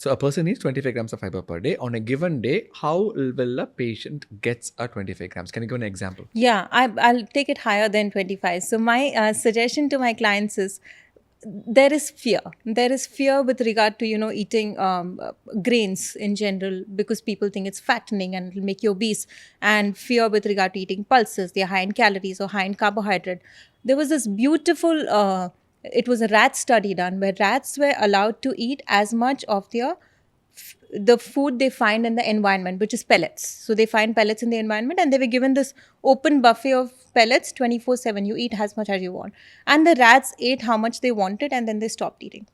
So a person needs 25 grams of fiber per day. On a given day, how will a patient gets a 25 grams? Can you give an example? Yeah, I'll take it higher than 25. So my suggestion to my clients is there is fear. There is fear with regard to, eating grains in general, because people think it's fattening and it'll make you obese, and fear with regard to eating pulses. They're high in calories or high in carbohydrate. There was this beautiful, it was a rat study done where rats were allowed to eat as much of the food they find in the environment, which is pellets. So they find pellets in the environment and they were given this open buffet of pellets 24/7. You eat as much as you want. And the rats ate how much they wanted and then they stopped eating.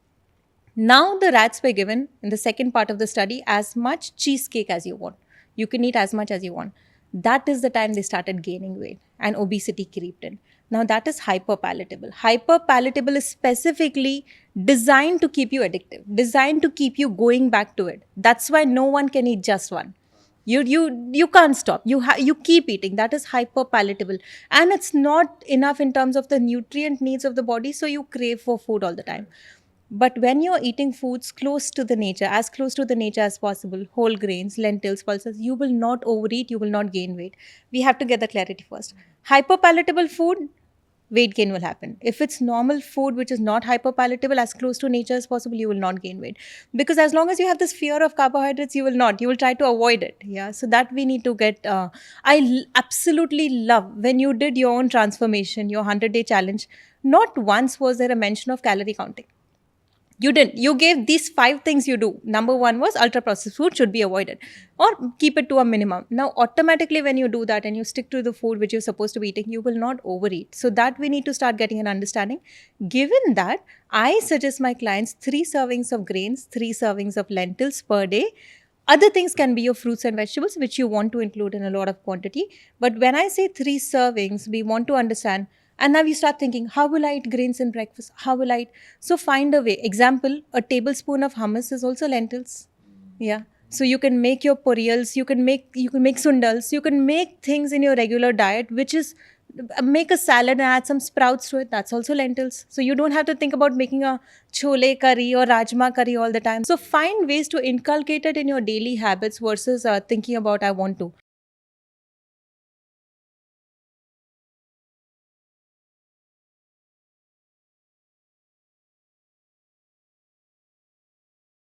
Now the rats were given, in the second part of the study, as much cheesecake as you want. You can eat as much as you want. That is the time they started gaining weight and obesity creeped in. Now that is hyperpalatable. Hyperpalatable is specifically designed to keep you addictive, designed to keep you going back to it. That's why no one can eat just one. You can't stop. You keep eating. That is hyperpalatable, and it's not enough in terms of the nutrient needs of the body. So you crave for food all the time. But when you're eating foods close to the nature, as close to the nature as possible, whole grains, lentils, pulses, you will not overeat, you will not gain weight. We have to get the clarity first. Hyperpalatable food, weight gain will happen. If it's normal food which is not hyperpalatable, as close to nature as possible, you will not gain weight. Because as long as you have this fear of carbohydrates, you will not. You will try to avoid it. Yeah. So that we need to get. Absolutely love when you did your own transformation, your 100-day challenge. Not once was there a mention of calorie counting. You didn't. You gave these 5 things you do. Number 1 was ultra processed food should be avoided or keep it to a minimum. Now, automatically, when you do that and you stick to the food which you're supposed to be eating, you will not overeat. So that we need to start getting an understanding. Given that, I suggest my clients 3 servings of grains, 3 servings of lentils per day. Other things can be your fruits and vegetables, which you want to include in a lot of quantity. But when I say 3 servings, we want to understand. And now you start thinking, how will I eat grains in breakfast? How will I eat? So find a way. Example, a tablespoon of hummus is also lentils. Yeah. So you can make your poriyals, you can make sundals, you can make things in your regular diet, which is make a salad and add some sprouts to it. That's also lentils. So you don't have to think about making a chole curry or rajma curry all the time. So find ways to inculcate it in your daily habits versus thinking about I want to.